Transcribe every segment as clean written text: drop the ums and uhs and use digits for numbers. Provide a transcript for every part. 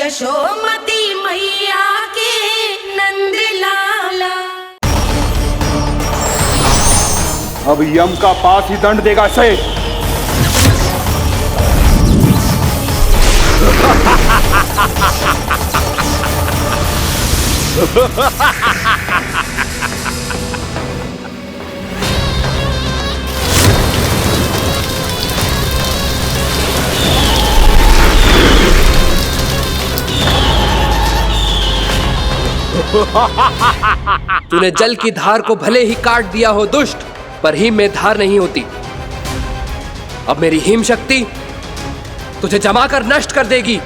यशोमती मैया के नंद लाला। अब यम का पास ही दंड देगा इसे। तूने जल की धार को भले ही काट दिया हो दुष्ट, पर हिम में धार नहीं होती। अब मेरी हिम शक्ति तुझे जमाकर नष्ट कर देगी।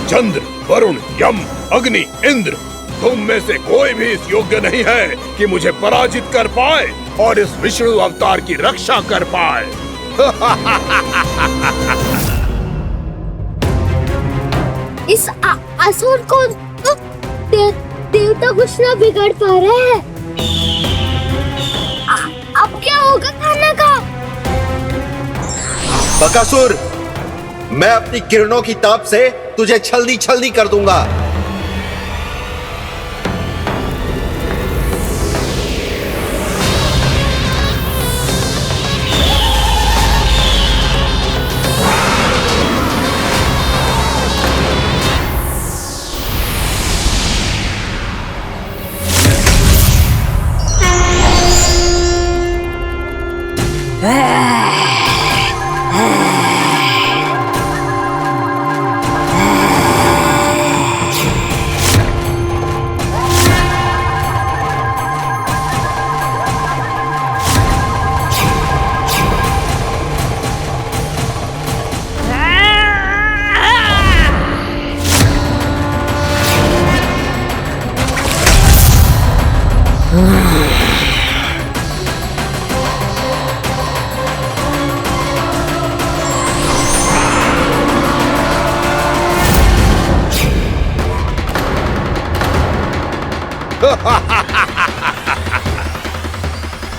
चंद्र, वरुण, यम, अग्नि, इंद्र, तुम में से कोई भी इस योग्य नहीं है कि मुझे पराजित कर पाए और इस विष्णु अवतार की रक्षा कर पाए। इस असुर को तो देवता कुछ ना बिगाड़ पा रहे हैं। अब क्या होगा खाना का? बकासुर, मैं अपनी किरणों की ताप से तुझे छल्दी छल्दी कर दूंगा।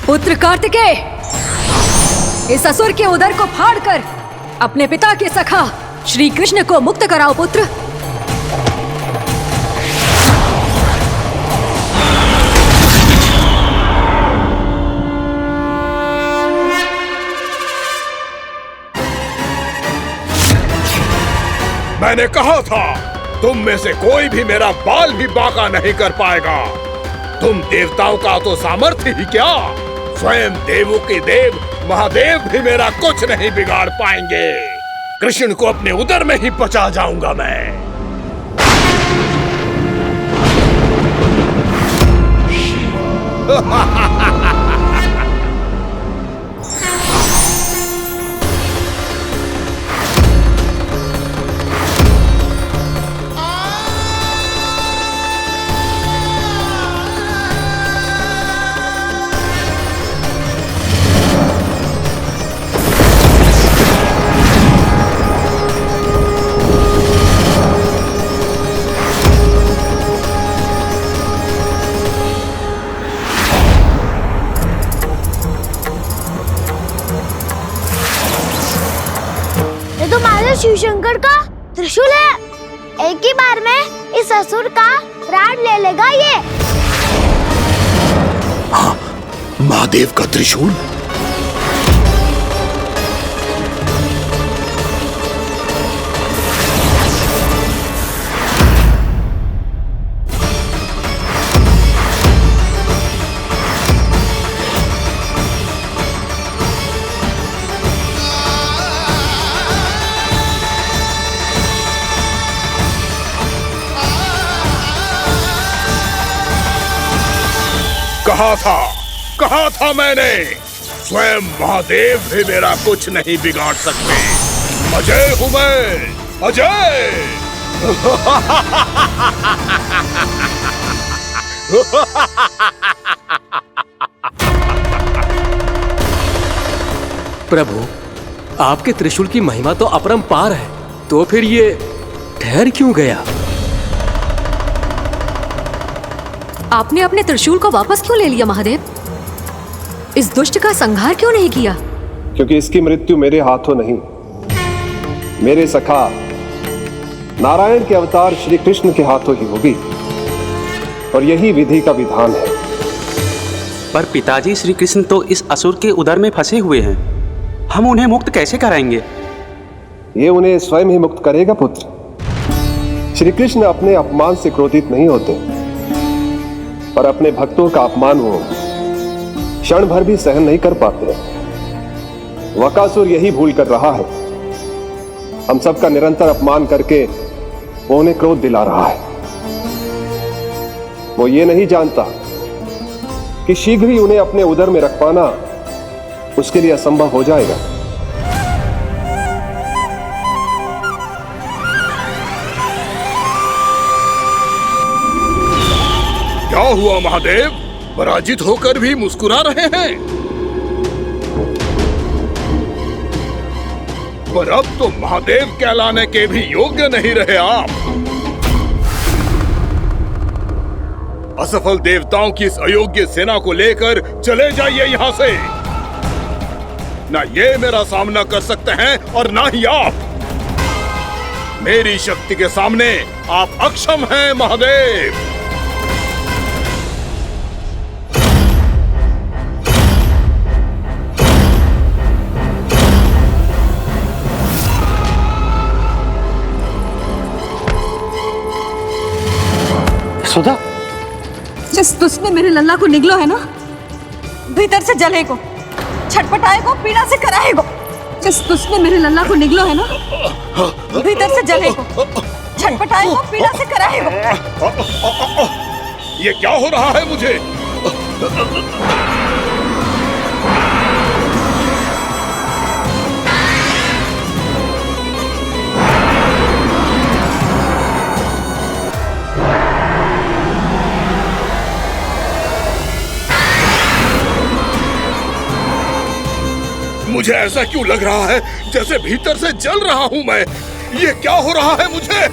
पुत्र कार्तिकेय, इस असुर के उदर को फाड़कर अपने पिता के सखा श्री कृष्ण को मुक्त कराओ पुत्र। मैंने कहा था, तुम में से कोई भी मेरा बाल भी बांका नहीं कर पाएगा। तुम देवताओं का तो सामर्थ्य ही क्या, स्वयं देवों के देव महादेव भी मेरा कुछ नहीं बिगाड़ पाएंगे। कृष्ण को अपने उदर में ही पचा जाऊंगा मैं। शिव शंकर का त्रिशूल है। एक ही बार में इस असुर का प्राण ले लेगा ये। हाँ, महादेव का त्रिशूल। कहा था मैंने, स्वयं महादेव भी मेरा कुछ नहीं बिगाड़ सकते। अजय हूं मैं, अजय। प्रभु, आपके त्रिशूल की महिमा तो अपरंपार है, तो फिर ये ठहर क्यों गया? आपने अपने त्रिशूल को वापस क्यों ले लिया महादेव? इस दुष्ट का संहार क्यों नहीं किया? क्योंकि इसकी मृत्यु मेरे हाथों नहीं, मेरे सखा नारायण के अवतार श्री कृष्ण के हाथों ही होगी, और यही विधि का विधान है। पर पिताजी, श्री कृष्ण तो इस असुर के उदर में फंसे हुए हैं, हम उन्हें मुक्त कैसे कराएंगे? ये उन्हें स्वयं ही मुक्त करेगा पुत्र। श्री कृष्ण अपने अपमान से क्रोधित नहीं होते, पर अपने भक्तों का अपमान वो क्षण भर भी सहन नहीं कर पाते। वकासुर यही भूल कर रहा है, हम सबका निरंतर अपमान करके वो उन्हें क्रोध दिला रहा है। वो ये नहीं जानता कि शीघ्र ही उन्हें अपने उदर में रख पाना उसके लिए असंभव हो जाएगा। क्या हुआ महादेव? पराजित होकर भी मुस्कुरा रहे हैं। पर अब तो महादेव कहलाने के भी योग्य नहीं रहे आप। असफल देवताओं की इस अयोग्य सेना को लेकर चले जाइए यहाँ से। ना ये मेरा सामना कर सकते हैं और ना ही आप। मेरी शक्ति के सामने आप अक्षम हैं महादेव। सुधा, जिस दुष्ट ने मेरे लल्ला को निगलो है ना, भीतर से जलेगो, छटपटाएगो, पीड़ा से कराएगो। जिस दुष्ट ने मेरे लल्ला को निगलो है ना, भीतर से जलेगो, छटपटाएगो, पीड़ा से कराएगो। ये क्या हो रहा है मुझे? मुझे ऐसा क्यों लग रहा है जैसे भीतर से जल रहा हूं मैं? ये क्या हो रहा है मुझे?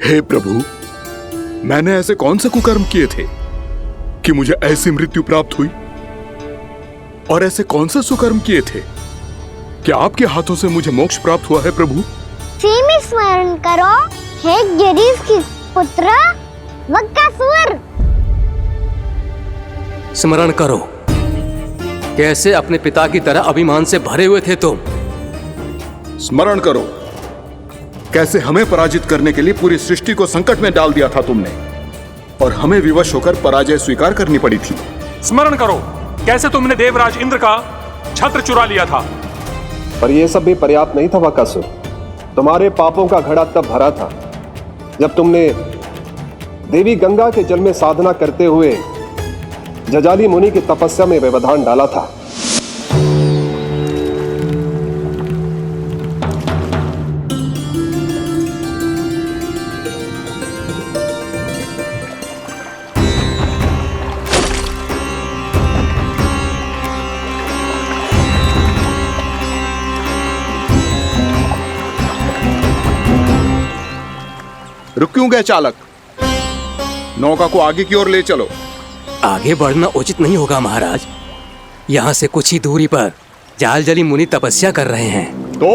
हे प्रभु, मैंने ऐसे कौन से कुकर्म किए थे कि मुझे ऐसी मृत्यु प्राप्त हुई? और ऐसे कौन से सुकर्म किए थे कि आपके हाथों से मुझे मोक्ष प्राप्त हुआ है प्रभु? सीमित स्मरण करो हे गिरीश की पुत्र वक्कासुर। स्मरण करो, कैसे अपने पिता की तरह अभिमान से भरे हुए थे तुम। स्मरण करो, कैसे हमें पराजित करने के लिए पूरी सृष्टि को संकट में डाल दिया था तुमने, और हमें विवश होकर पराजय स्वीकार करनी पड़ी थी। स्मरण करो, कैसे तुमने देवराज इंद्र का छत्र चुरा लिया था। पर यह सब भी पर्याप्त नहीं था वक्कासुर। तुम्हारे पापों का घड़ा तब भरा था जब तुमने देवी गंगा के जल में साधना करते हुए जजाली मुनि की तपस्या में व्यवधान डाला था। रुक क्यों गए चालक? नौका को आगे की ओर ले चलो। आगे बढ़ना उचित नहीं होगा महाराज। यहाँ से कुछ ही दूरी पर जालजली मुनि तपस्या कर रहे हैं। तो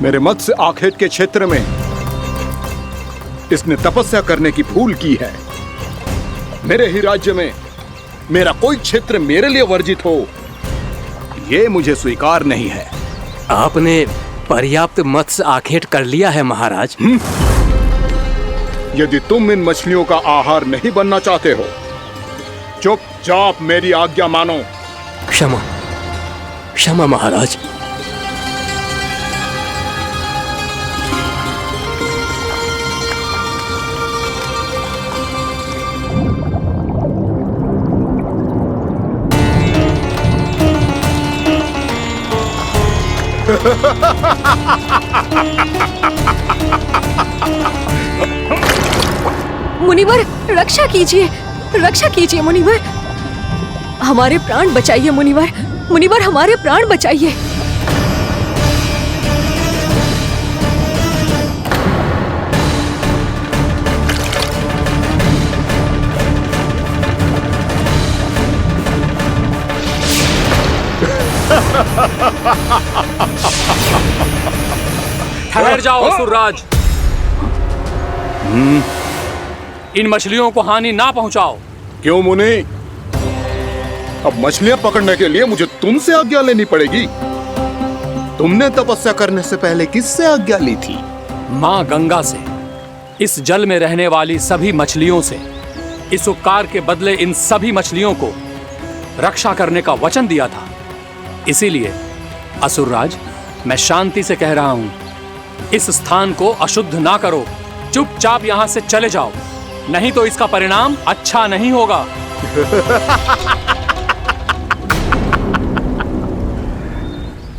मेरे मत्स्य आखेट के क्षेत्र में इसने तपस्या करने की भूल की है। मेरे ही राज्य में मेरा कोई क्षेत्र मेरे लिए वर्जित हो, यह मुझे स्वीकार नहीं है। आपने पर्याप्त मत्स्य आखेट कर लिया है महाराज। यदि तुम इन मछलियों का आहार नहीं बनना चाहते हो, चुपचाप मेरी आज्ञा मानो। क्षमा, क्षमा महाराज। मुनिवर रक्षा कीजिए, रक्षा कीजिए मुनिवर, हमारे प्राण बचाइए मुनिवर, मुनिवर हमारे प्राण बचाइए। ठहर जाओ असुरराज, इन मछलियों को हानि ना पहुंचाओ। क्यों मुनि? अब मछलियां पकड़ने के लिए मुझे तुमसे आज्ञा लेनी पड़ेगी। तुमने तपस्या करने से पहले किससे आज्ञा ली थी? मां गंगा से, इस जल में रहने वाली सभी मछलियों से। इस उपकार के बदले इन सभी मछलियों को रक्षा करने का वचन दिया था। इसीलिए असुरराज, मैं शांति से कह रहा हूं, इस स्थान को अशुद्ध ना करो, चुपचाप यहां से चले जाओ, नहीं तो इसका परिणाम अच्छा नहीं होगा।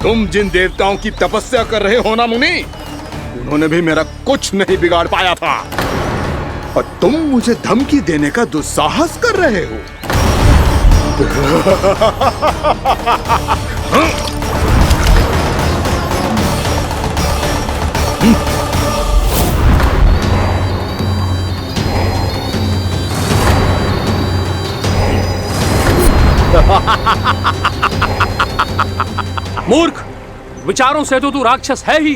तुम जिन देवताओं की तपस्या कर रहे हो ना मुनि, उन्होंने भी मेरा कुछ नहीं बिगाड़ पाया था, और तुम मुझे धमकी देने का दुस्साहस कर रहे हो। मूर्ख, विचारों से तो तू राक्षस है ही,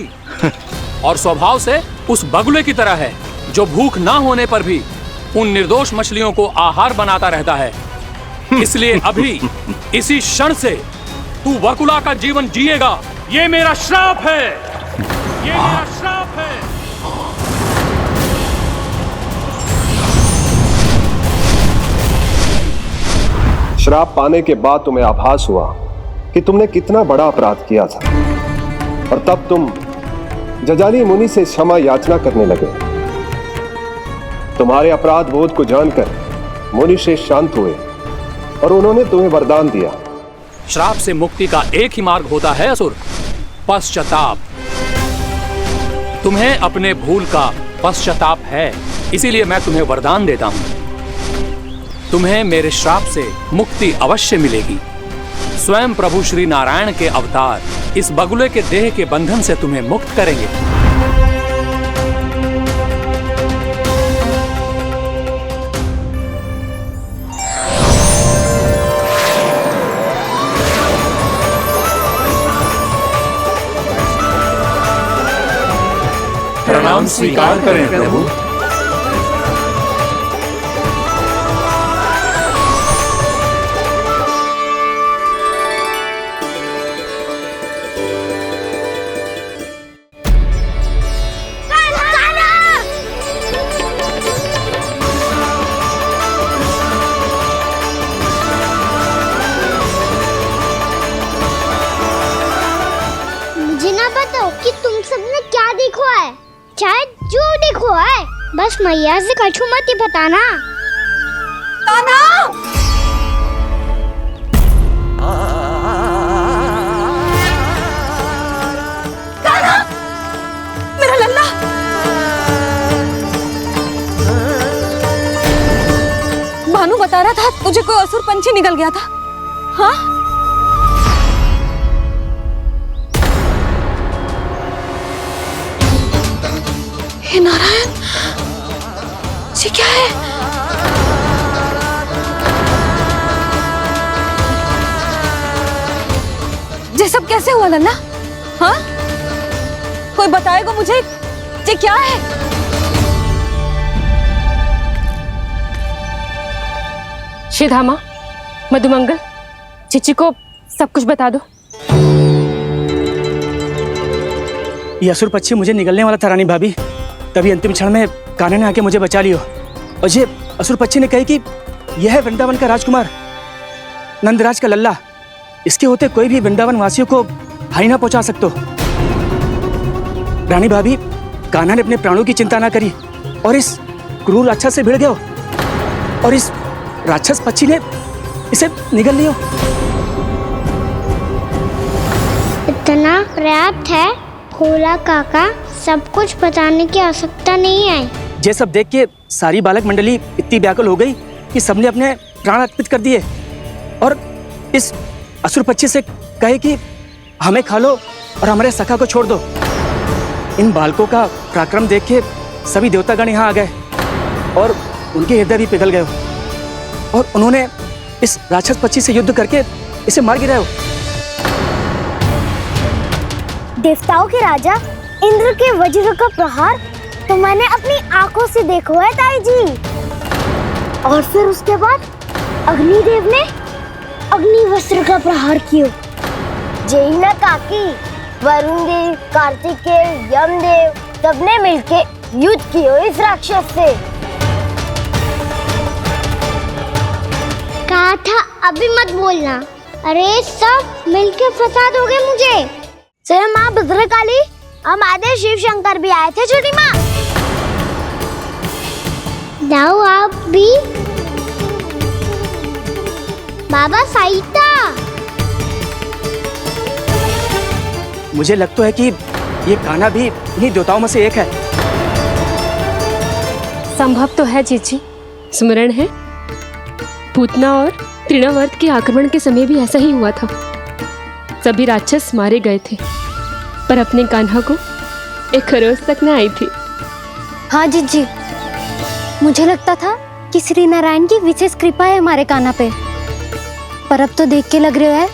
और स्वभाव से उस बगुले की तरह है जो भूख ना होने पर भी उन निर्दोष मछलियों को आहार बनाता रहता है। इसलिए अभी इसी क्षण से तू बगुला का जीवन जिएगा। ये मेरा श्राप है, ये मेरा श्राप है। श्राप पाने के बाद तुम्हें आभास हुआ कि तुमने कितना बड़ा अपराध किया था, और तब तुम जजाली मुनि से क्षमा याचना करने लगे। तुम्हारे अपराध बोध को जानकर मुनि श्रेष्ठ शांत हुए और उन्होंने तुम्हें वरदान दिया। श्राप से मुक्ति का एक ही मार्ग होता है असुर, पश्चाताप। तुम्हें अपने भूल का पश्चाताप है, इसीलिए मैं तुम्हें वरदान देता हूं। तुम्हें मेरे श्राप से मुक्ति अवश्य मिलेगी। स्वयं प्रभु श्री नारायण के अवतार इस बगुले के देह के बंधन से तुम्हें मुक्त करेंगे। प्रणाम स्वीकार करें प्रभु। मुझे ना बताओ कि तुम सबने क्या देखो है, शायद जो देखो है, बस मैया से कछु मत ही बताना। कान्हा! कान्हा! मेरा लल्ला! भानु बता रहा था तुझे कोई असुर पंछी निकल गया था। हाँ? हे नारायण, ये क्या है? ये सब कैसे हुआ लल्ला? हाँ? कोई बताएगा मुझे ये क्या है? श्रीधामा, मधुमंगल, चिची को सब कुछ बता दो। ये असुर पक्षी मुझे निगलने वाला था रानी भाभी, तभी अंतिम क्षण में कान्हा ने आके मुझे बचा लियो। और ये असुर पक्षी ने कही कि यह है वृंदावन का राजकुमार, नंदराज का लल्ला। इसके होते कोई भी वृंदावन वासियों को हानि ना पहुंचा सकते। रानी भाभी, कान्हा ने अपने प्राणों की चिंता ना करी और इस क्रूर राक्षस से भिड़ गयो और इस राक्षस पक्षी ने इसे निगल लियो। इतना पर्याप्त है भोला काका, सब कुछ बताने की आवश्यकता नहीं है। ये सब देख के सारी बालक मंडली इतनी व्याकुल हो गई कि सबने अपने प्राण अर्पित कर दिए और इस असुर पक्षी से कहे कि हमें खा लो और हमारे सखा को छोड़ दो। इन बालकों का पराक्रम देख के सभी देवतागण यहाँ आ गए और उनके हृदय भी पिघल गए और उन्होंने इस राक्षस पक्षी से युद्ध करके इसे मार गिराया। देवताओं के राजा इंद्र के वज्र का प्रहार तो मैंने अपनी आंखों से देखा है ताई जी। और फिर उसके बाद अग्निदेव ने अग्निवस्त्र का प्रहार किया। जय ना काकी, वरुण देव, कार्तिकेय, यमदेव सबने मिलके युद्ध किया इस राक्षस से। कहा था अभी मत बोलना। अरे सब मिलके फंसा दोगे मुझे। जय माँ भद्रकाली, हमारे शिव शंकर भी आए थे छोटी माँ। जाओ आप भी। बाबा साईता, मुझे लगता है कि ये कान्हा भी इन्हीं देवताओं में से एक है। संभव तो है जीजी। स्मरण है, पूतना और तृणावर्त के आक्रमण के समय भी ऐसा ही हुआ था। सभी राक्षस मारे गए थे, पर अपने कान्हा को एक खरोच तक न आई थी। हाँ जीजी, मुझे लगता था कि श्री नारायण की विशेष कृपा है हमारे कान्हा पे, पर अब तो देख के लग रहा है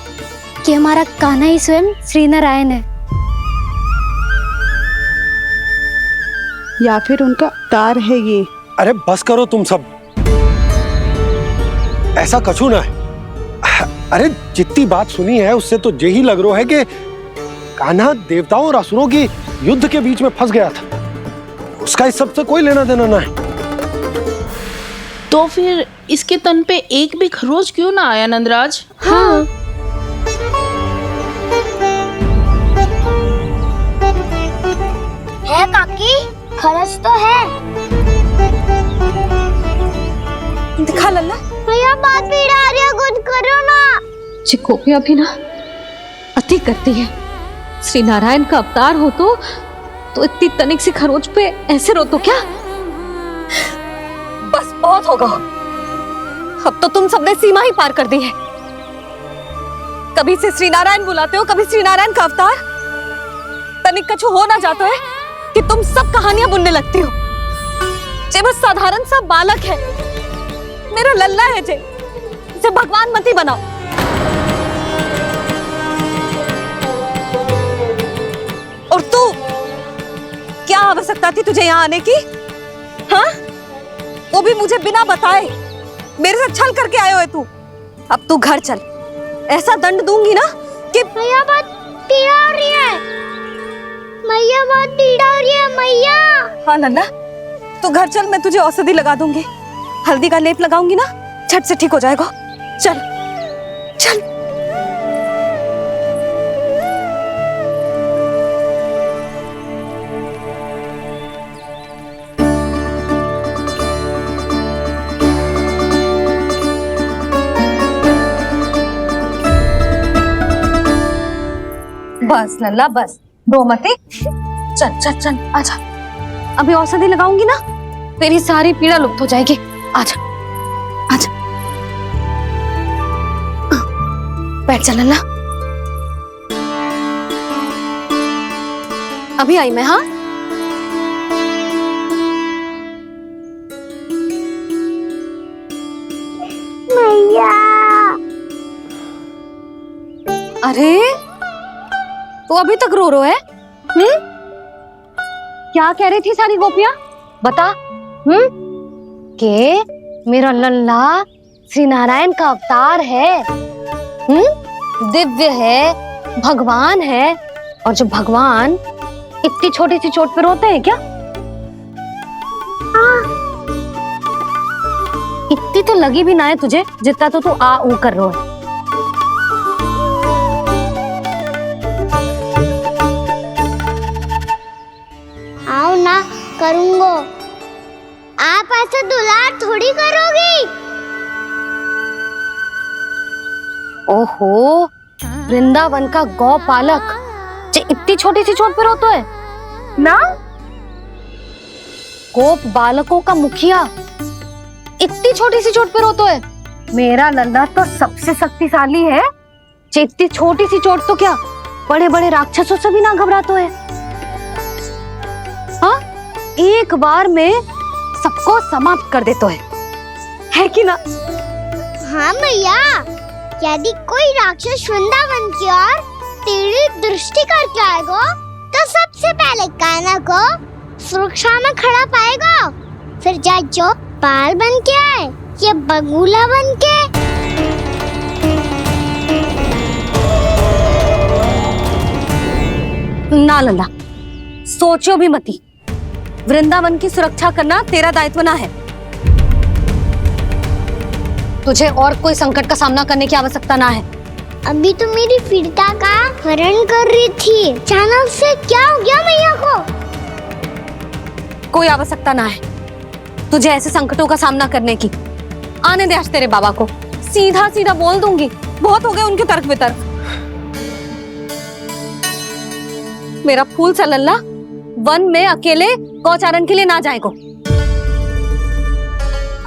कि हमारा कान्हा ही स्वयं श्री नारायण है। या फिर उनका अवतार है ये। अरे बस करो तुम सब, ऐसा कछु ना है। अरे जितनी बात सुनी है उससे तो यही लग रहा है कि कान्हा देवताओं और असुरों की युद्ध के बीच में फंस गया था। उसका इस सब से कोई लेना देना ना है। तो फिर इसके तन पे एक भी खरोच क्यों ना आया नंदराज? हाँ, है काकी, खरच तो है। दिखा लल्ला। भैया बात पीड़ा आ रही है, कुछ करो ना। चिकोपिया भी ना अति करती है। श्री नारायण का अवतार हो तो इतनी तनिक सी खरोच पे ऐसे रो तो क्या? बस बहुत होगा। अब तो तुम सबने सीमा ही पार कर दी है। कभी से श्री नारायण बुलाते हो, कभी श्री नारायण का अवतार। तनिक कछु हो ना जाता है कि तुम सब कहानियां बुनने लगती हो। जे बस साधारण सा बालक है, मेरा लल्ला है जे भगवान मती बनाओ। और तू, क्या आवश्यकता थी तुझे यहाँ आने की? हाँ, वो भी मुझे बिना बताए। मेरे से छल करके आए हो तू। अब तू घर चल, ऐसा दंड दूंगी ना कि मैया बहुत पीड़ा हो रही है। मैया बहुत पीड़ा हो रही है मैया। हाँ लल्ला, तू घर चल, मैं तुझे औषधि लगा दूंगी। हल्दी का लेप लगाऊंगी ना, झट से ठीक हो जाएगा। चल चल। बस लल्ला बस, रो मत। चल चल चल, आजा। अभी औषधि लगाऊंगी ना, तेरी सारी पीड़ा लुप्त हो जाएगी। आजा आजा, बैठ जा लल्ला। अभी आई मैं। हाँ, मैया। अरे तो अभी तक रो रो है? क्या कह रही थी सारी गोपियां? बता। के मेरा लल्ला श्री नारायण का अवतार है, दिव्य है, भगवान है। और जो भगवान इतनी छोटी सी चोट पे रोते हैं क्या? इतनी तो लगी भी ना है तुझे, जितना तो तू आ ऊ कर रो है। आओ ना, करूंगो। आप ऐसे दुलार थोड़ी करोगी। ओहो, वृंदावन का गौपालक जो इतनी छोटी सी चोट पे रोता है ना? गोप बालकों का मुखिया इतनी छोटी सी चोट पे रोता है? मेरा लल्ला तो सबसे शक्तिशाली है। इतनी छोटी सी चोट तो क्या, बड़े बड़े राक्षसों से भी ना घबराता है। हाँ, एक बार में सबको समाप्त कर देता है कि ना? हाँ मैया, यदि कोई राक्षस वृंदावन की ओर तेरी दृष्टि करके आएगा तो सबसे पहले कान्हा को सुरक्षा में खड़ा पाएगा। फिर चाहे जो बाल बन के आए या बगुला बन के। ना लल्ला, सोचो भी मती। वृंदावन की सुरक्षा करना तेरा दायित्व ना है। तुझे और कोई संकट का सामना करने की आवश्यकता ना है। अभी तो मेरी पीड़िता का हरण कर रही थी, अचानक से क्या हो गया मैया को? कोई आवश्यकता ना है तुझे ऐसे संकटों का सामना करने की। आने दे आज तेरे बाबा को, सीधा सीधा बोल दूंगी। बहुत हो गए उनके तर्क वितर्क। मेरा फूल सा लल्ला वन में अकेले गौचारण के लिए ना जाएगो।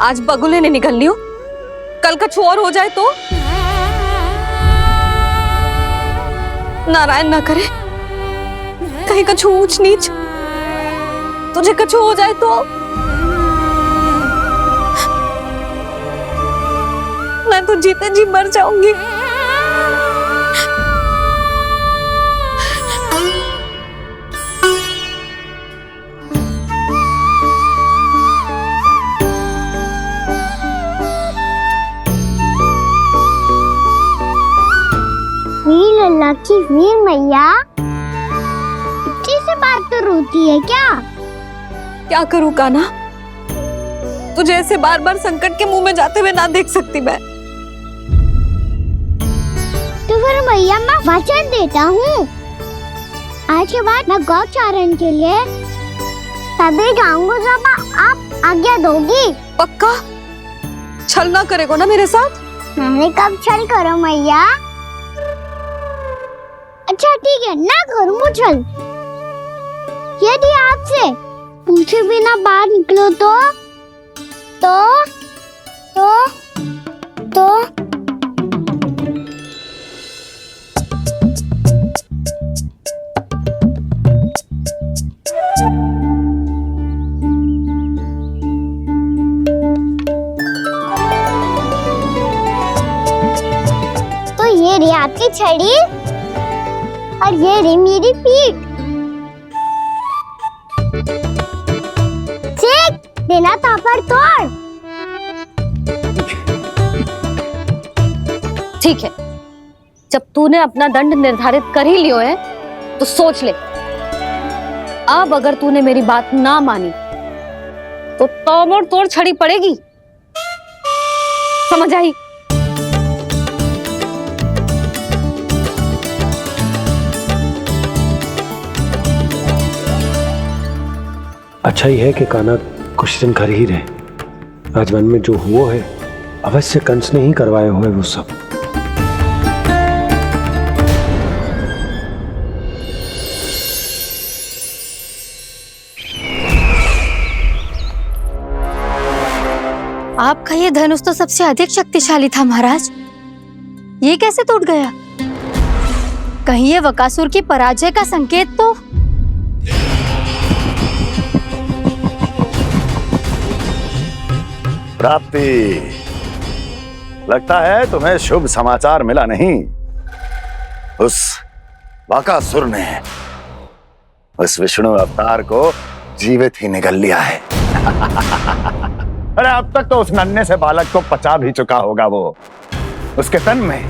आज बगुले ने निकल लियो, कल कछु और हो जाए तो? नारायण ना करे, कहीं कछु ऊंच नीच तुझे कछु हो जाए तो? मैं तो जीते जी मर जाऊंगी। लल्ला की वीर मैया इतनी सी बात तो रोती है क्या? क्या करूं कान्हा, तुझे ऐसे बार बार संकट के मुंह में जाते हुए ना देख सकती मैं। तो फिर मैया मैं वचन देता हूँ, आज के बाद मैं गौचारण के लिए तभी जाऊंगा जब आप आज्ञा दोगी। पक्का? छल ना करेगो ना मेरे साथ? मैंने कब छल करो मैया? अच्छा ठीक है, ना करूँ छल। यदि आपसे पूछे बिना बाहर निकलो तो छड़ी और ये रही मेरी पीठ। चेक देना तापर तोड़। ठीक है, जब तूने अपना दंड निर्धारित कर ही लियो है तो सोच ले, अब अगर तूने मेरी बात ना मानी तो तोड़ तोड़ छड़ी पड़ेगी, समझ आई? अच्छा ही है कि कान्हा कुछ दिन घर ही रहे। आज मन में जो हुआ है अवश्य कंस ने ही करवाए हुए वो सब। आपका ये धनुष तो सबसे अधिक शक्तिशाली था महाराज, ये कैसे टूट गया? कहीं ये बकासुर की पराजय का संकेत तो? प्राप्ति, लगता है तुम्हें शुभ समाचार मिला नहीं। उस बकासुर ने उस विष्णु अवतार को जीवित ही निगल लिया है। अरे अब तक तो उस नन्हे से बालक को पचा भी चुका होगा वो। उसके तन में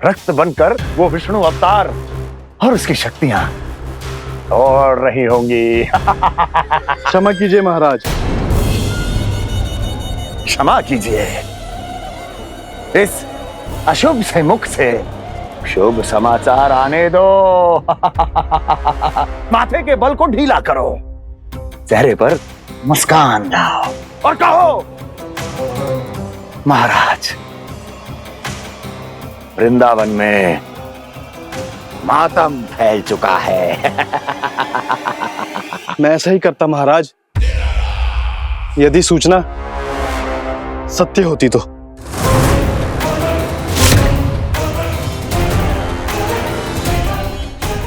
रक्त बनकर वो विष्णु अवतार और उसकी शक्तियां दौड़ रही होंगी। क्षमा कीजिए महाराज। क्षमा कीजिए, इस अशुभ से मुख से शुभ समाचार आने दो। माथे के बल को ढीला करो, चेहरे पर मुस्कान लाओ और कहो, महाराज, वृंदावन में मातम फैल चुका है। मैं ऐसा ही करता महाराज, यदि सूचना सत्य होती तो।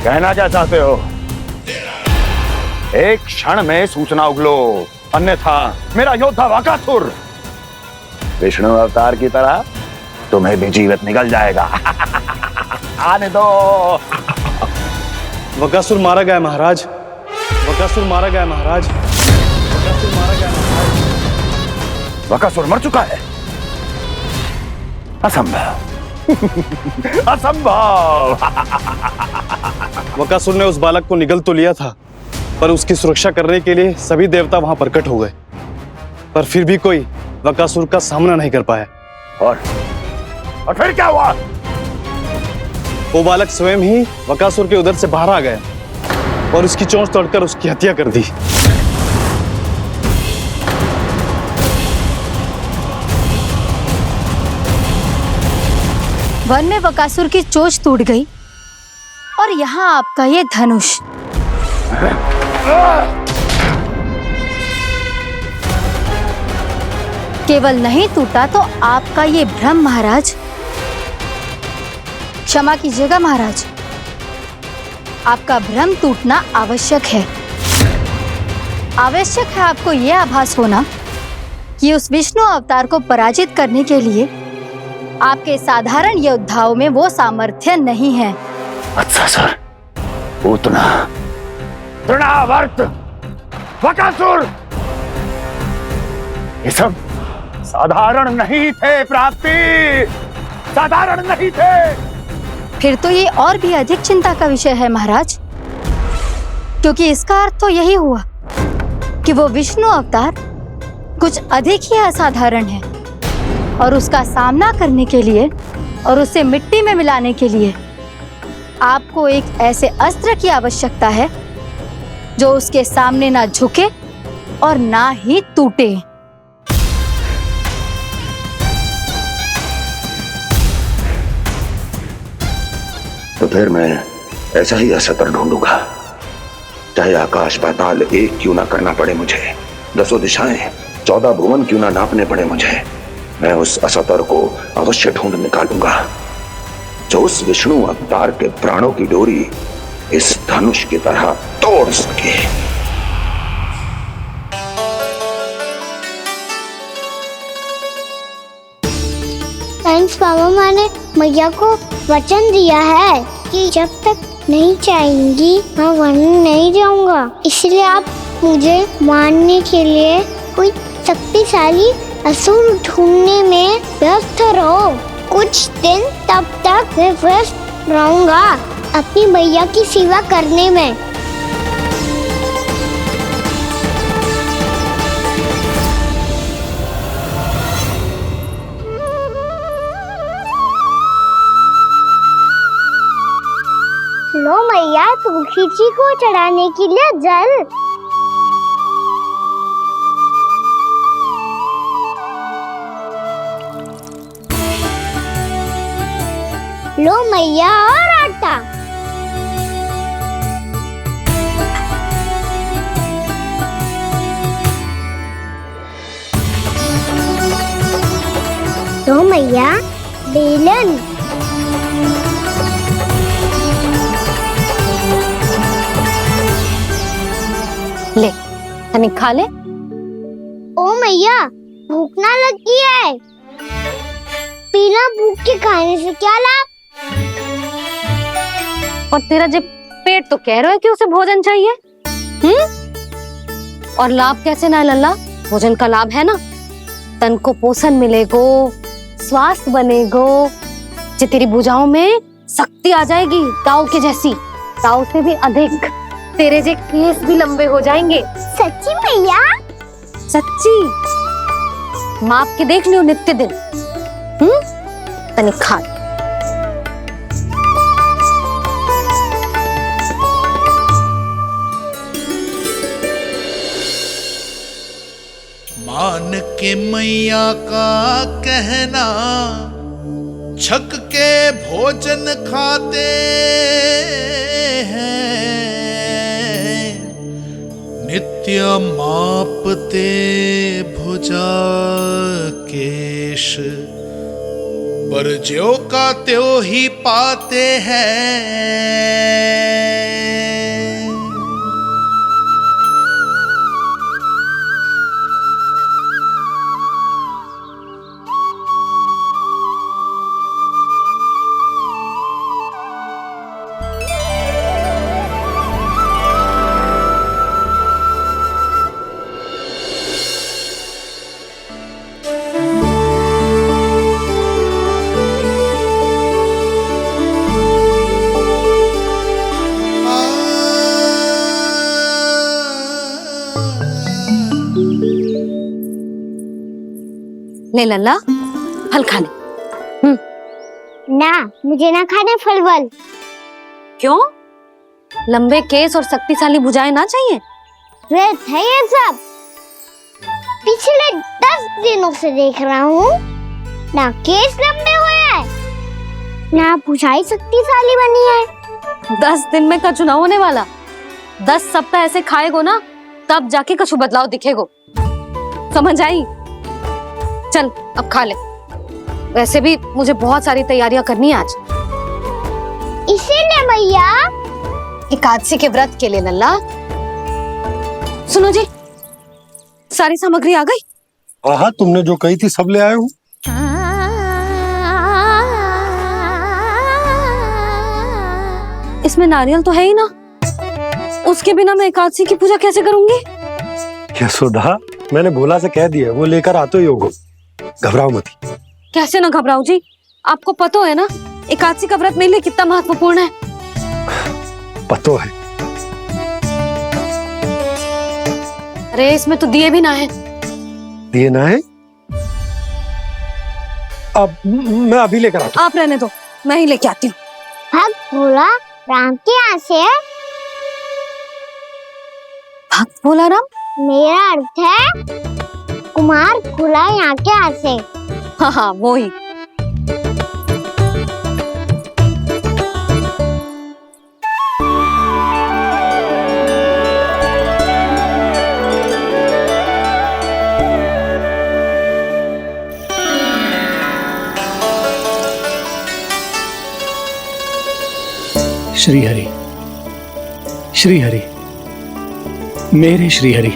कहना क्या चाहते हो? एक क्षण में सूचना उगलो, अन्यथा मेरा योद्धा बकासुर विष्णु अवतार की तरह तुम्हें भी जीवित निकल जाएगा। आने दो। बकासुर मारा गया महाराज, बकासुर मारा गया महाराज, बकासुर मारा गया महाराज। बकासुर मर चुका है? असंभव। असंभव। बकासुर ने उस बालक को निगल तो लिया था, पर उसकी सुरक्षा करने के लिए सभी देवता वहां प्रकट हो गए, पर फिर भी कोई बकासुर का सामना नहीं कर पाया। और फिर क्या हुआ? वो बालक स्वयं ही बकासुर के उदर से बाहर आ गया और उसकी चोंच तोड़कर उसकी हत्या कर दी। वन में बकासुर की चोंच टूट गई और यहाँ आपका ये धनुष। केवल नहीं टूटा तो आपका ये भ्रम महाराज। क्षमा कीजिएगा महाराज, आपका भ्रम टूटना आवश्यक है। आवश्यक है आपको यह आभास होना कि उस विष्णु अवतार को पराजित करने के लिए आपके साधारण योद्धाओं में वो सामर्थ्य नहीं है। अच्छा सर, पूतना, तृणावर्त, बकासुर, ये सब साधारण नहीं थे प्राप्ति, साधारण नहीं थे। फिर तो ये और भी अधिक चिंता का विषय है महाराज, क्योंकि इसका अर्थ तो यही हुआ कि वो विष्णु अवतार कुछ अधिक ही असाधारण है और उसका सामना करने के लिए और उसे मिट्टी में मिलाने के लिए आपको एक ऐसे अस्त्र की आवश्यकता है जो उसके सामने ना झुके और ना ही टूटे। तो फिर मैं ऐसा ही अस्त्र ढूंढूंगा, चाहे आकाश पाताल एक क्यों ना करना पड़े मुझे, 10 दिशाएं 14 भुवन क्यों ना नापने पड़े मुझे। मैं उस अस्त्र को अवश्य ढूंढ निकालूंगा जो उस विष्णु अवतार के प्राणों की डोरी इस धनुष की तरह तोड़ सके। थैंक्स पापा, मैंने मैया को वचन दिया है कि जब तक नहीं चाहेंगी मैं वन नहीं जाऊंगा। इसलिए आप मुझे मारने के लिए कोई शक्तिशाली असुर ढूंढने में व्यस्त रहो। कुछ दिन तब तक मैं व्यस्त रहूंगा अपनी मैया की सेवा करने में। लो मैया, तुलसी जी को चढ़ाने के लिए जल। लो मैया, और आटा। लो मैया, बेलन। ले तनिक खा ले। ओ मैया, भूख ना लगी है। बिना भूख के खाने से क्या लाभ? और तेरा जब पेट तो कह रहा है कि उसे भोजन चाहिए। और लाभ कैसे ना लल्ला? भोजन का लाभ है ना, तन को पोषण मिलेगो, स्वास्थ्य बनेगो, जे तेरी भुजाओं में शक्ति आ जाएगी ताऊ के जैसी, ताऊ से भी अधिक। तेरे जे केस भी लंबे हो जाएंगे। सच्ची मैया? सच्ची। माप के देख लियो नित्य दिन। तनिक खा। मान के मैया का कहना, छक के भोजन खाते हैं, नित्य मापते भुजा केश, पर ज्यों का त्यों ही पाते हैं। ले लल्ला, फल खाने। ना, मुझे ना खाने फल वल। क्यों? लंबे केस और शक्तिशाली भुजाएं ना चाहिए? व्यर्थ है ये सब। पिछले 10 दिनों से देख रहा हूँ, ना केस लंबे हुए हैं, ना भुजाएं शक्तिशाली बनी है। 10 दिन में का चुनाव होने वाला। 10 सप्ताह ऐसे खाएगो ना, तब जाके कुछ बदलाव दिखेगो। समझ आई? चल अब खा ले। वैसे भी मुझे बहुत सारी तैयारियां करनी है आज। इसीलिए मैया, एकादशी के व्रत के लिए लल्ला। सुनो जी, सारी सामग्री आ गई? हाँ, तुमने जो कही थी सब ले आए हूँ। इसमें नारियल तो है ही ना, उसके बिना मैं एकादशी की पूजा कैसे करूंगी? यशोदा, मैंने भोला से कह दिया, वो लेकर आते ही होगा। घबराओ मत। कैसे ना घबराओ जी, आपको पता है ना एकादशी का व्रत मेरे लिए कितना महत्वपूर्ण है। पता है। अरे इसमें तो दिए भी ना है। दिए ना है? अब मैं अभी लेकर आता हूँ। आप रहने दो, मैं ही लेके आती हूँ। भक्त भोला राम के यहाँ से? भक्त भोला राम? मेरा अर्थ है कुमार भोला यहाँ के यहाँ से। हाँ हाँ, वो ही। श्री हरि, श्री हरि, मेरे श्री हरि।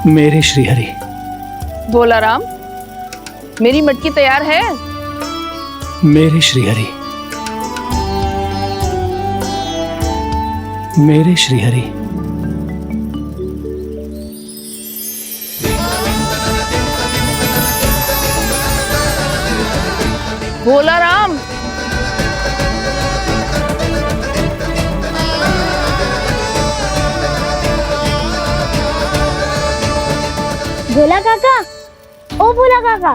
मेरे श्रीहरि। भोला राम, मेरी मटकी तैयार है? मेरे श्रीहरि। मेरे श्रीहरि। भोला राम, भोला काका, ओ भोला काका।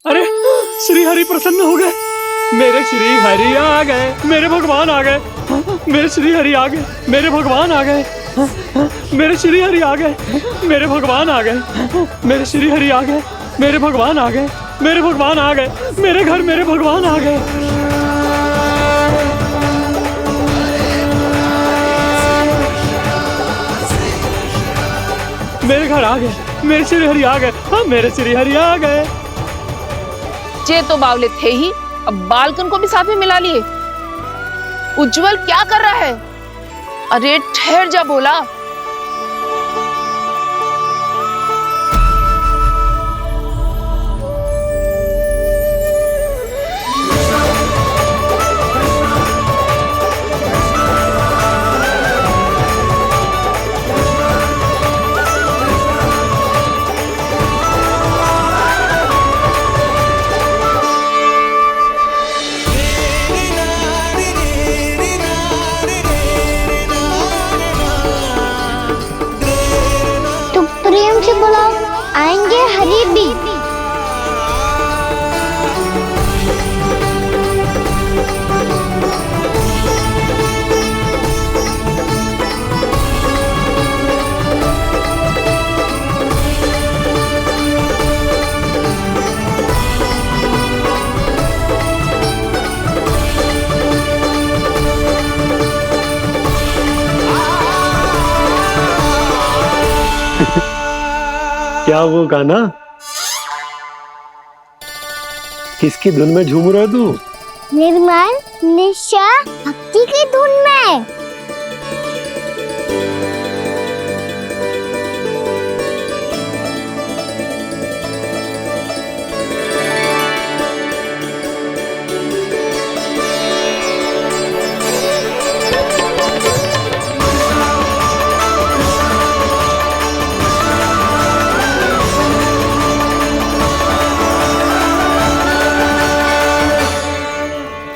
अरे श्रीहरि प्रसन्न हो गए। मेरे श्री हरि आ गए, मेरे भगवान आ गए। मेरे श्री हरि आ गए, मेरे भगवान आ गए। मेरे श्री हरि आ गए, मेरे भगवान आ गए। मेरे श्री हरि आ गए, मेरे भगवान आ गए। मेरे भगवान आ गए, मेरे घर मेरे भगवान आ गए। मेरे घर आ गए, मेरे श्री हरि आ गए। हाँ, मेरे श्री हरि आ गए। जे तो बावले थे ही, अब बालकन को भी साथ में मिला लिए। उज्जवल क्या कर रहा है? अरे ठहर जा भोला। प्रेम से बुलाओ, आएंगे हरी भी। क्या वो गाना? किसकी धुन में झूम रहा तू? निर्मल निशा भक्ति की धुन में।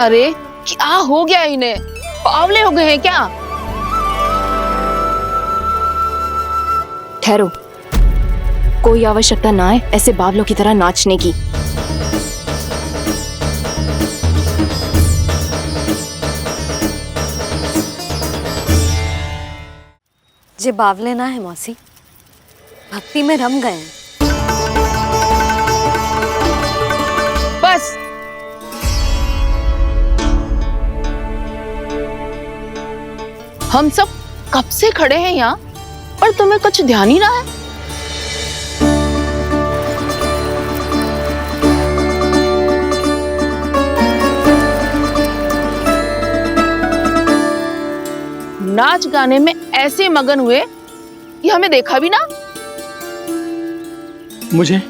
अरे क्या हो गया इन्हें? पावले हो गए हैं क्या? ठहरो, कोई आवश्यकता ना है ऐसे बावलों की तरह नाचने की। जे बावले ना है मौसी, भक्ति में रम गए हैं। बस हम सब कब से खड़े हैं यहाँ, पर तुम्हें कुछ ध्यान ही रहा है। नाच गाने में ऐसे मगन हुए कि हमें देखा भी ना। मुझे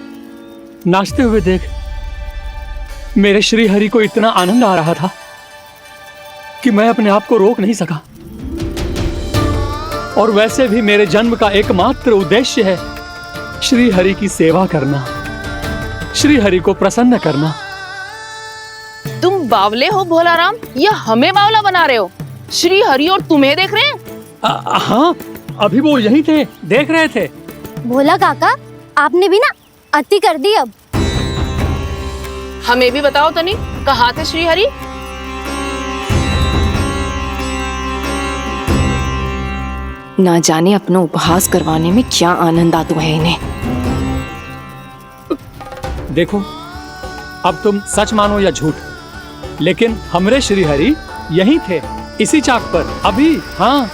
नाचते हुए देख मेरे श्री हरि को इतना आनंद आ रहा था कि मैं अपने आप को रोक नहीं सका। और वैसे भी मेरे जन्म का एकमात्र उद्देश्य है श्री हरि की सेवा करना, श्री हरि को प्रसन्न करना। तुम बावले हो भोला राम, या हमें बावला बना रहे हो? श्री हरि और तुम्हें देख रहे हैं? हाँ, अभी वो यहीं थे, देख रहे थे। भोला काका, आपने भी ना अति कर दी। अब हमें भी बताओ तनी, कहाँ थे श्री हरि? ना जाने अपना उपहास करवाने में क्या आनंद आता है इन्हें। देखो, अब तुम सच मानो या झूठ, लेकिन हमरे श्रीहरि यहीं थे, इसी चाक पर अभी। हाँ,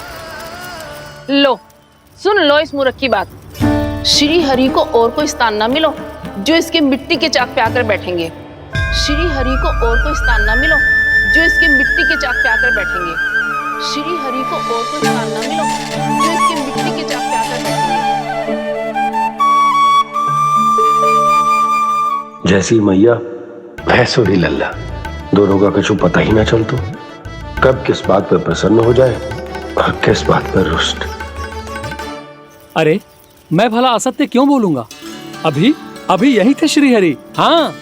लो सुन लो इस मूर्ख की बात। श्री हरि को और कोई स्थान ना मिलो जो इसके मिट्टी के चाक पे आकर बैठेंगे। श्री हरि को और कोई स्थान ना मिलो जो इसके मिट्टी के चाक पे आकर बैठेंगे। श्री हरि को और कोई स्थान ना मिलो जो इसके मिट्टी के चाक पे आकर बैठेंगे। जैसी मैया भैंसुरी लल्ला, दोनों का कुछ पता ही ना चलतो, कब किस बात पर प्रसन्न हो जाए और किस बात पर रुष्ट। अरे मैं भला असत्य क्यों बोलूंगा? अभी अभी यही थे श्रीहरि। हाँ,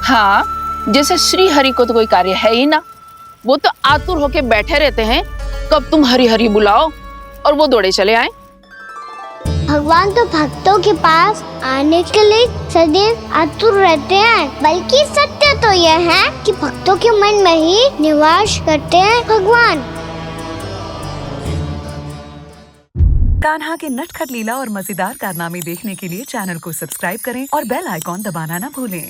हाँ, जैसे श्री हरि को तो कोई कार्य है ही ना, वो तो आतुर होके बैठे रहते हैं कब तुम हरि हरि बुलाओ और वो दौड़े चले आए। भगवान तो भक्तों के पास आने के लिए सदैव आतुर रहते हैं, बल्कि सत्य तो यह है कि भक्तों के मन में ही निवास करते हैं भगवान। कान्हा के नटखट लीला और मजेदार कारनामे देखने के लिए चैनल को सब्सक्राइब करें और बेल आइकॉन दबाना न भूलें।